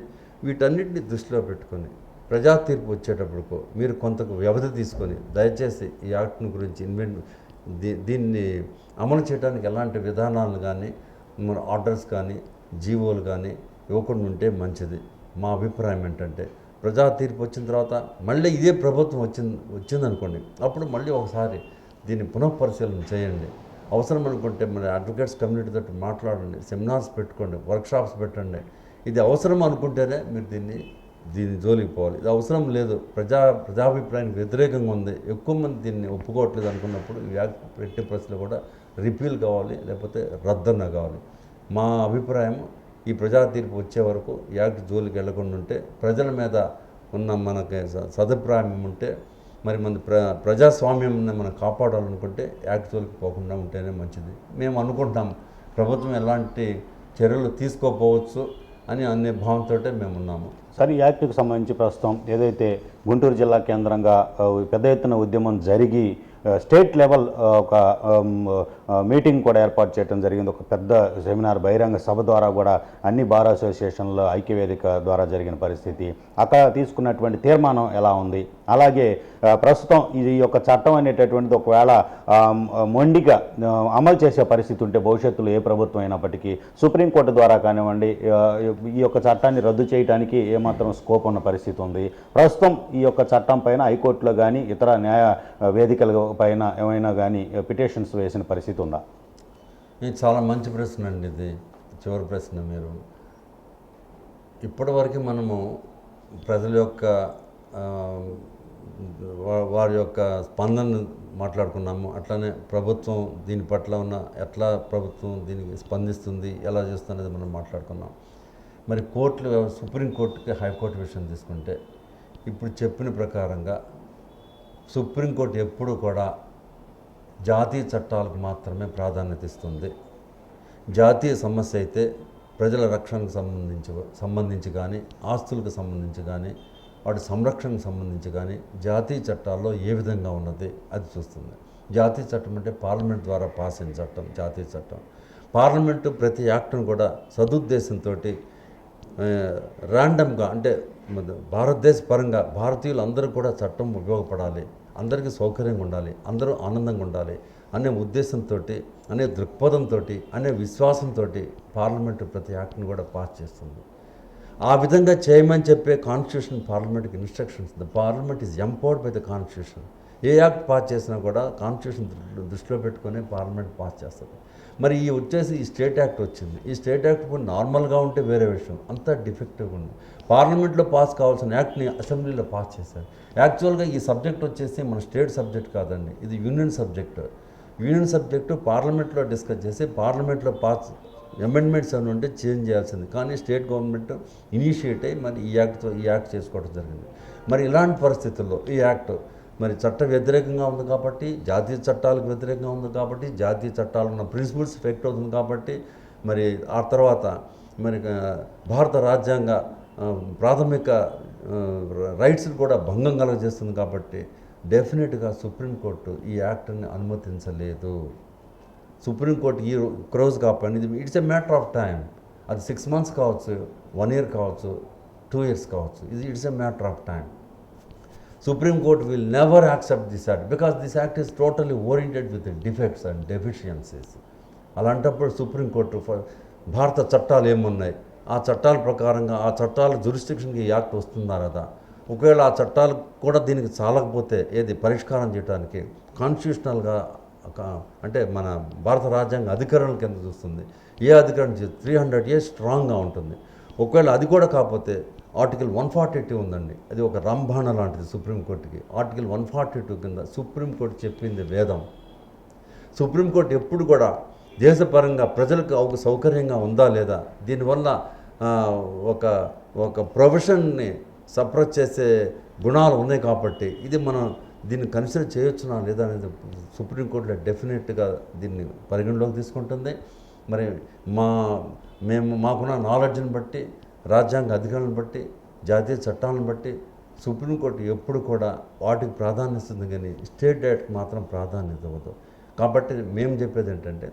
వీటన్నిటిని దృష్టిలో పెట్టుకొని ప్రజా తీర్పు వచ్చేటప్పటికో మీరు కొంత వ్యవధి తీసుకొని దయచేసి ఈ యాక్ట్ని గురించి దీన్ని అమలు చేయడానికి ఎలాంటి విధానాలు కానీ మన ఆర్డర్స్ కానీ జీవోలు కానీ ఇవ్వకుండా ఉంటే మంచిది. మా అభిప్రాయం ఏంటంటే, ప్రజా తీర్పు వచ్చిన తర్వాత మళ్ళీ ఇదే ప్రభుత్వం వచ్చిందనుకోండి, అప్పుడు మళ్ళీ ఒకసారి దీన్ని పునఃపరిశీలన చేయండి. అవసరం అనుకుంటే మరి అడ్వకేట్స్ కమ్యూనిటీతో మాట్లాడండి, సెమినార్స్ పెట్టుకోండి, వర్క్షాప్స్ పెట్టండి. ఇది అవసరం అనుకుంటేనే మీరు దీన్ని జోలికి పోవాలి. ఇది అవసరం లేదు, ప్రజాభిప్రాయానికి వ్యతిరేకంగా ఉంది, ఎక్కువ మంది దీన్ని ఒప్పుకోవట్లేదు అనుకున్నప్పుడు ఈ యాక్ట్ పెట్టే పరిస్థితులు కూడా రిపీల్ కావాలి, లేకపోతే రద్దన్న కావాలి. మా అభిప్రాయం ఈ ప్రజా తీర్పు వచ్చే వరకు యాక్ట్ జోలికి వెళ్లకుండా ఉంటే, ప్రజల మీద ఉన్న మనకి సదుప్రాయం ఉంటే, మరి మన ప్రజాస్వామ్యం మనం కాపాడాలనుకుంటే యాక్ట్ జోలికి పోకుండా ఉంటేనే మంచిది. మేము అనుకుంటాం ప్రభుత్వం ఎలాంటి చర్యలు తీసుకోకపోవచ్చు అని అనే భావంతో మేము ఉన్నాము. సరే, ఈ యాక్ట్కి సంబంధించి ప్రస్తుతం ఏదైతే గుంటూరు జిల్లా కేంద్రంగా పెద్ద ఎత్తున ఉద్యమం జరిగి స్టేట్ లెవెల్ ఒక మీటింగ్ కూడా ఏర్పాటు చేయడం జరిగింది. ఒక పెద్ద సెమినార్ బహిరంగ సభ ద్వారా కూడా అన్ని బార్ అసోసియేషన్ల ఐక్యవేదిక ద్వారా జరిగిన పరిస్థితి. అక్కడ తీసుకున్నటువంటి తీర్మానం ఎలా ఉంది? అలాగే ప్రస్తుతం ఈ యొక్క చట్టం అనేటటువంటిది ఒకవేళ మొండిగా అమలు చేసే పరిస్థితి ఉంటే భవిష్యత్తులో ఏ ప్రభుత్వం అయినప్పటికీ సుప్రీంకోర్టు ద్వారా కానివ్వండి ఈ యొక్క చట్టాన్ని రద్దు చేయడానికి ఏమాత్రం స్కోప్ ఉన్న పరిస్థితి ఉంది. ప్రస్తుతం ఈ యొక్క చట్టం పైన హైకోర్టులో కానీ ఇతర న్యాయ వేదికల పైన ఏమైనా కానీ పిటిషన్స్ వేసిన పరిస్థితి ఉందా? ఇది చాలా మంచి ప్రశ్న అండి. ఇది చివరి ప్రశ్న. మీరు ఇప్పటివరకు మనము ప్రజల యొక్క వారి యొక్క స్పందన మాట్లాడుకున్నాము. అట్లనే ప్రభుత్వం దీని పట్ల ఎట్లా ప్రభుత్వం దీనికి స్పందిస్తుంది, ఎలా చేస్తుంది అనేది మనం మాట్లాడుకున్నాం. మరి కోర్టులు, సుప్రీంకోర్టుకి హైకోర్టు విషయం తీసుకుంటే ఇప్పుడు చెప్పిన ప్రకారంగా సుప్రీంకోర్టు ఎప్పుడు కూడా జాతీయ చట్టాలకు మాత్రమే ప్రాధాన్యత ఇస్తుంది. జాతీయ సమస్య అయితే ప్రజల రక్షణకు సంబంధించి కానీ, ఆస్తులకు సంబంధించి కానీ, వాటి సంరక్షణకు సంబంధించి కానీ జాతీయ చట్టాల్లో ఏ విధంగా ఉన్నది అది చూస్తుంది. జాతీయ చట్టం అంటే పార్లమెంట్ ద్వారా పాస్ అయిన చట్టం జాతీయ చట్టం. పార్లమెంటు ప్రతి యాక్ట్ను కూడా సదుద్దేశంతో ర్యాండమ్గా అంటే భారతదేశ పరంగా భారతీయులు అందరూ కూడా చట్టం ఉపయోగపడాలి, అందరికీ సౌకర్యంగా ఉండాలి, అందరూ ఆనందంగా ఉండాలి అనే ఉద్దేశంతో, అనే దృక్పథంతో, అనే విశ్వాసంతో పార్లమెంటు ప్రతి యాక్ట్ను కూడా పాస్ చేస్తుంది. ఆ విధంగా చేయమని చెప్పే కాన్స్టిట్యూషన్ పార్లమెంట్కి instructions. The parliament is empowered by the constitution. A act pass చేసినా కూడా కాన్స్టిట్యూషన్ దృష్టిలో పెట్టుకొని పార్లమెంట్ పాస్ చేస్తుంది. మరి ఈ స్టేట్ యాక్ట్ వచ్చింది. ఈ స్టేట్ యాక్ట్ కూడా నార్మల్గా ఉంటే వేరే విషయం, అంతా డిఫెక్టివ్గా ఉంది. పార్లమెంట్లో పాస్ కావాల్సిన యాక్ట్ని అసెంబ్లీలో పాస్ చేశారు. యాక్చువల్గా ఈ సబ్జెక్ట్ వచ్చేసి మన స్టేట్ సబ్జెక్ట్ కాదండి, ఇది యూనియన్ సబ్జెక్టు. యూనియన్ సబ్జెక్టు పార్లమెంట్లో డిస్కస్ చేసి పార్లమెంట్లో పాస్ అమెండ్మెంట్స్ అని ఉంటే చేంజ్ చేయాల్సింది. కానీ స్టేట్ గవర్నమెంట్ ఇనిషియేట్ అయ్యి మరి ఈ యాక్ట్ చేసుకోవడం జరిగింది. మరి ఇలాంటి పరిస్థితుల్లో ఈ యాక్ట్ మరి చట్ట వ్యతిరేకంగా ఉంది కాబట్టి, జాతీయ చట్టాలకు వ్యతిరేకంగా ఉంది కాబట్టి, జాతీయ చట్టాలు ఉన్న ప్రిన్సిపల్స్ ఎఫెక్ట్ అవుతుంది కాబట్టి, మరి ఆ తర్వాత మరి భారత రాజ్యాంగ ప్రాథమిక రైట్స్ని కూడా భంగం కలగజేస్తుంది కాబట్టి డెఫినెట్గా సుప్రీంకోర్టు ఈ యాక్ట్ని అనుమతించలేదు. సుప్రీంకోర్టు ఈ క్రోజ్ కాపాడింది. It's a matter of time. అది 6 months కావచ్చు, 1 year కావచ్చు, 2 years కావచ్చు. It's a matter of time. Supreme court will never accept this act because this act is totally oriented with defects and deficiencies. అలాంటప్పుడు supreme court భారత చట్టాలు ఏమున్నాయి, ఆ చట్టాల ప్రకారంగా ఆ చట్టాల జ్యూరిస్డిక్షన్కి యాక్ట్ వస్తుందా లేదా, ఒకవేళ ఆ చట్టాలు కూడా దీనికి చాలకపోతే ఏది పరిష్కారం చేయడానికి కాన్స్టిట్యూషనల్గా అంటే మన భారత రాజ్యాంగ అధికరణల కింద చూస్తుంది. ఏ అధికరణ 300 years స్ట్రాంగ్గా ఉంటుంది. ఒకవేళ అది కూడా కాకపోతే ఆర్టికల్ 142 ఉందండి, అది ఒక రంభాణ లాంటిది సుప్రీంకోర్టుకి. ఆర్టికల్ 142 కింద సుప్రీంకోర్టు చెప్పింది వేదం. సుప్రీంకోర్టు ఎప్పుడు కూడా దేశపరంగా ప్రజలకు సౌకర్యంగా ఉందా లేదా, దీనివల్ల ఒక ప్రొఫెషన్ని సప్రెస్ చేసే గుణాలు ఉన్నాయి కాబట్టి ఇది మనం దీన్ని కన్సిడర్ చేయొచ్చునా లేదా అనేది సుప్రీంకోర్టులో డెఫినెట్గా దీన్ని పరిగణలోకి తీసుకుంటుంది. మరి మాకున్న నాలెడ్జ్ని బట్టి, రాజ్యాంగ అధికారులను బట్టి, జాతీయ చట్టాలను బట్టి సుప్రీంకోర్టు ఎప్పుడు కూడా వాటికి ప్రాధాన్యత ఇస్తుంది, కానీ స్టేట్ యాక్ట్కి మాత్రం ప్రాధాన్యత ఇవ్వదు. కాబట్టి మేము చెప్పేది ఏంటంటే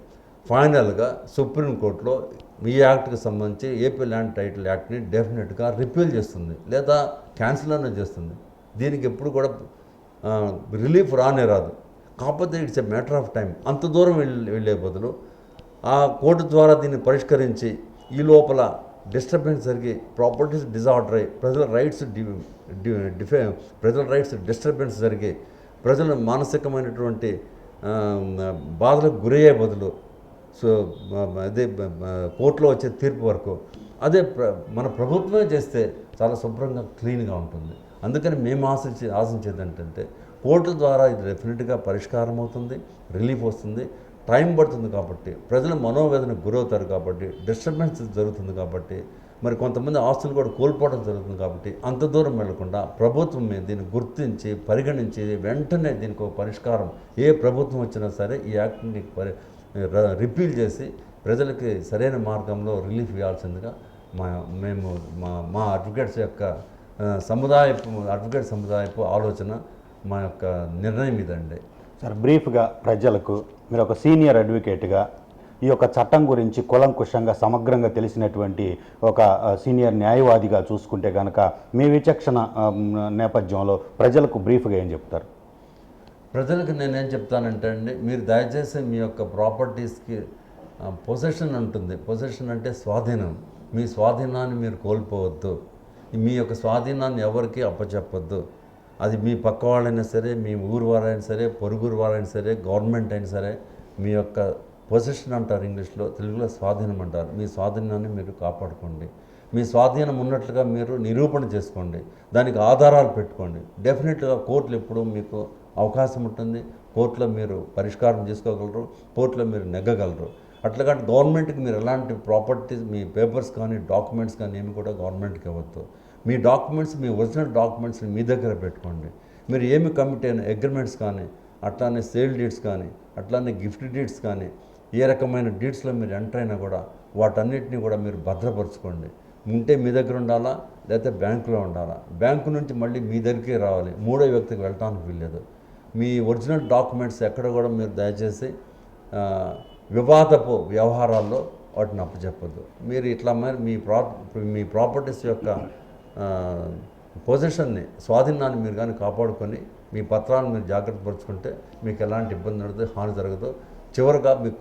ఫైనల్గా సుప్రీంకోర్టులో ఈ యాక్ట్కి సంబంధించి ఏపీ ల్యాండ్ టైటిల్ యాక్ట్ని డెఫినెట్గా రిపీల్ చేస్తుంది లేదా క్యాన్సిల్ అనేది చేస్తుంది. దీనికి ఎప్పుడు కూడా రిలీఫ్ రానే రాదు. కాకపోతే it's a matter of time. అంత దూరం వెళ్ళే బదులు ఆ కోర్టు ద్వారా దీన్ని పరిష్కరించి ఈ లోపల డిస్టర్బెన్స్ జరిగి ప్రాపర్టీస్ డిజార్డర్ అయ్యి ప్రజల రైట్స్ డిస్టర్బెన్స్ జరిగి ప్రజలు మానసికమైనటువంటి బాధలకు గురయ్యే బదులు అదే కోర్టులో వచ్చే తీర్పు వరకు అదే మన ప్రభుత్వమే చేస్తే చాలా శుభ్రంగా క్లీన్గా ఉంటుంది. అందుకని మేము ఆశించేది ఏంటంటే కోర్టుల ద్వారా ఇది డెఫినెట్గా పరిష్కారం అవుతుంది, రిలీఫ్ వస్తుంది. టైం పడుతుంది కాబట్టి ప్రజలు మనోవేదనకు గురవుతారు కాబట్టి డిస్టర్బెన్స్ జరుగుతుంది కాబట్టి మరి కొంతమంది ఆస్తులు కూడా కోల్పోవడం జరుగుతుంది కాబట్టి అంత దూరం వెళ్లకుండా ప్రభుత్వమే దీన్ని గుర్తించి పరిగణించి వెంటనే దీనికి ఒక పరిష్కారం ఏ ప్రభుత్వం వచ్చినా సరే ఈ యాక్ట్ని రిపీల్ చేసి ప్రజలకి సరైన మార్గంలో రిలీఫ్ ఇవ్వాల్సిందిగా మా అడ్వకేట్స్ యొక్క అడ్వకేట్ సముదాయపు ఆలోచన, మా యొక్క నిర్ణయం ఇదండి. సార్, బ్రీఫ్గా ప్రజలకు మీరు ఒక సీనియర్ అడ్వకేట్గా ఈ యొక్క చట్టం గురించి కూలంకుషంగా సమగ్రంగా తెలిసినటువంటి ఒక సీనియర్ న్యాయవాదిగా చూసుకుంటే కనుక మీ విచక్షణ నేపథ్యంలో ప్రజలకు బ్రీఫ్గా ఏం చెప్తారు? ప్రజలకు నేనేం చెప్తానంటే అండి, మీరు దయచేసి మీ యొక్క ప్రాపర్టీస్కి పొసెషన్ ఉంటుంది. పొసెషన్ అంటే స్వాధీనం. మీ స్వాధీనాన్ని మీరు కోల్పోవద్దు. మీ యొక్క స్వాధీనాన్ని ఎవరికి అప్పచెప్పొద్దు. అది మీ పక్క వాళ్ళైనా సరే, మీ ఊరు వారైనా సరే, పొరుగురు వారైనా సరే, గవర్నమెంట్ అయినా సరే, మీ యొక్క పొసెషన్ అంటారు ఇంగ్లీష్లో, తెలుగులో స్వాధీనం అంటారు. మీ స్వాధీనాన్ని మీరు కాపాడుకోండి. మీ స్వాధీనం ఉన్నట్లుగా మీరు నిరూపణ చేసుకోండి, దానికి ఆధారాలు పెట్టుకోండి. డెఫినెట్గా కోర్టులు ఎప్పుడు మీకు అవకాశం ఉంటుంది, కోర్టులో మీరు పరిష్కారం చేసుకోగలరు, కోర్టులో మీరు నెగ్గగలరు. అట్లాగంటే గవర్నమెంట్కి మీరు ఎలాంటి ప్రాపర్టీస్, మీ పేపర్స్ కానీ డాక్యుమెంట్స్ కానీ ఏమి కూడా గవర్నమెంట్కి ఇవ్వద్దు. మీ డాక్యుమెంట్స్, మీ ఒరిజినల్ డాక్యుమెంట్స్ని మీ దగ్గర పెట్టుకోండి. మీరు ఏమి కమిట్ అయిన అగ్రిమెంట్స్ కానీ అట్లానే సేల్ డీడ్స్ కానీ, అట్లానే గిఫ్ట్ డీడ్స్ కానీ, ఏ రకమైన డీడ్స్లో మీరు ఎంటర్ అయినా కూడా వాటన్నిటిని కూడా మీరు భద్రపరచుకోండి. ఉంటే మీ దగ్గర ఉండాలా, లేకపోతే బ్యాంకులో ఉండాలా. బ్యాంకు నుంచి మళ్ళీ మీ దగ్గరికి రావాలి, మూడో వ్యక్తికి వెళ్ళటానికి వీల్లేదు. మీ ఒరిజినల్ డాక్యుమెంట్స్ ఎక్కడ కూడా మీరు దయచేసి వివాదపు వ్యవహారాల్లో వాటిని అప్పచెప్పద్దు. మీరు ఇట్లా మరి మీ ప్రాపర్టీస్ యొక్క పొజిషన్ని, స్వాధీనాన్ని మీరు కానీ కాపాడుకొని మీ పత్రాలను మీరు జాగ్రత్త పరుచుకుంటే మీకు ఎలాంటి ఇబ్బంది ఉండదు, హాని జరగదు. చివరిగా మీ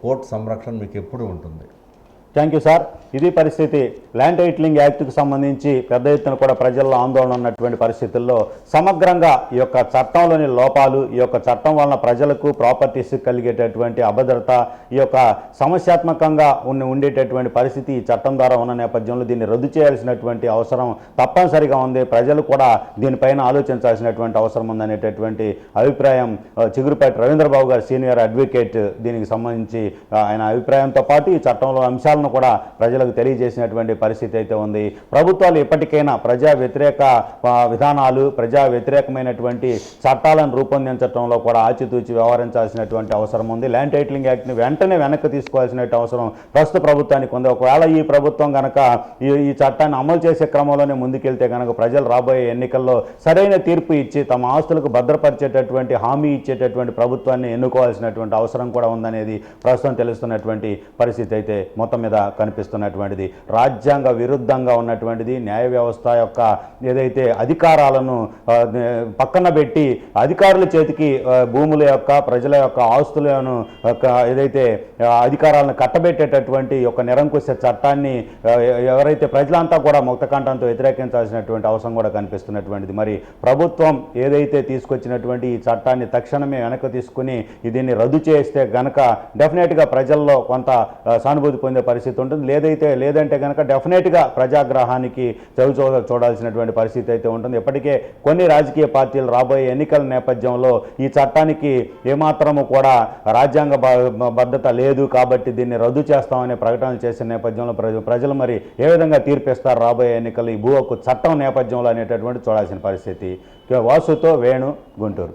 కోర్టు సంరక్షణ మీకు ఎప్పుడూ ఉంటుంది. Thank you sir. ఇది పరిస్థితి. ల్యాండ్ టైటిలింగ్ యాక్ట్కి సంబంధించి పెద్ద ఎత్తున కూడా ప్రజల్లో ఆందోళన ఉన్నటువంటి పరిస్థితుల్లో సమగ్రంగా ఈ యొక్క చట్టంలోని లోపాలు, ఈ యొక్క చట్టం వలన ప్రజలకు ప్రాపర్టీస్ కలిగేటటువంటి అభద్రత, ఈ యొక్క సమస్యాత్మకంగా ఉండేటటువంటి పరిస్థితి ఈ చట్టం ద్వారా ఉన్న నేపథ్యంలో దీన్ని రద్దు చేయాల్సినటువంటి అవసరం తప్పనిసరిగా ఉంది. ప్రజలు కూడా దీనిపైన ఆలోచించాల్సినటువంటి అవసరం ఉందనేటటువంటి అభిప్రాయం చిగురుపేట రవీంద్రబాబు గారు సీనియర్ అడ్వకేట్ దీనికి సంబంధించి ఆయన అభిప్రాయంతో పాటు ఈ చట్టంలో అంశాలను కూడా ప్రజలకు తెలియజేసినటువంటి పరిస్థితి అయితే ఉంది. ప్రభుత్వాలు ఎప్పటికైనా ప్రజా వ్యతిరేక విధానాలు, ప్రజా వ్యతిరేకమైనటువంటి చట్టాలను రూపొందించడంలో కూడా ఆచితూచి వ్యవహరించాల్సినటువంటి అవసరం ఉంది. ల్యాండ్ టైటిలింగ్ యాక్ట్ని వెంటనే వెనక్కి తీసుకోవాల్సిన అవసరం ప్రస్తుత ప్రభుత్వానికి ఉంది. ఒకవేళ ఈ ప్రభుత్వం కనుక ఈ చట్టాన్ని అమలు చేసే క్రమంలోనే ముందుకెళ్తే కనుక ప్రజలు రాబోయే ఎన్నికల్లో సరైన తీర్పు ఇచ్చి తమ ఆస్తులకు భద్రపరిచేటటువంటి హామీ ఇచ్చేటటువంటి ప్రభుత్వాన్ని ఎన్నుకోవాల్సినటువంటి అవసరం కూడా ఉందనేది ప్రస్తుతం తెలుస్తున్నటువంటి పరిస్థితి అయితే మొత్తం మీద కనిపిస్తున్నటువంటిది. రాజ్యాంగ విరుద్ధంగా ఉన్నటువంటిది. న్యాయ వ్యవస్థ యొక్క ఏదైతే అధికారాలను పక్కన పెట్టి అధికారుల చేతికి భూముల యొక్క, ప్రజల యొక్క ఆస్తులను ఏదైతే అధికారాలను కట్టబెట్టేటటువంటి ఒక నిరంకుశ చట్టాన్ని ఎవరైతే ప్రజలంతా కూడా ముక్తకంఠంతో వ్యతిరేకించాల్సినటువంటి అవసరం కూడా కనిపిస్తున్నటువంటిది. మరి ప్రభుత్వం ఏదైతే తీసుకొచ్చినటువంటి ఈ చట్టాన్ని తక్షణమే వెనక్కి తీసుకుని దీన్ని రద్దు చేస్తే గనక డెఫినెట్గా ప్రజల్లో కొంత సానుభూతి పొందే పరిస్థితి ఉంటుంది. లేదంటే కనుక డెఫినెట్గా ప్రజాగ్రహానికి చూడాల్సినటువంటి పరిస్థితి అయితే ఉంటుంది. ఇప్పటికే కొన్ని రాజకీయ పార్టీలు రాబోయే ఎన్నికల నేపథ్యంలో ఈ చట్టానికి ఏమాత్రము కూడా రాజ్యాంగ బద్ధత లేదు కాబట్టి దీన్ని రద్దు చేస్తామనే ప్రకటనలు చేసిన నేపథ్యంలో ప్రజలు మరి ఏ విధంగా తీర్పిస్తారు రాబోయే ఎన్నికలు ఈ భూ హక్కు చట్టం నేపథ్యంలో అనేటటువంటి చూడాల్సిన పరిస్థితి. వాసుతో వేణు, గుంటూరు.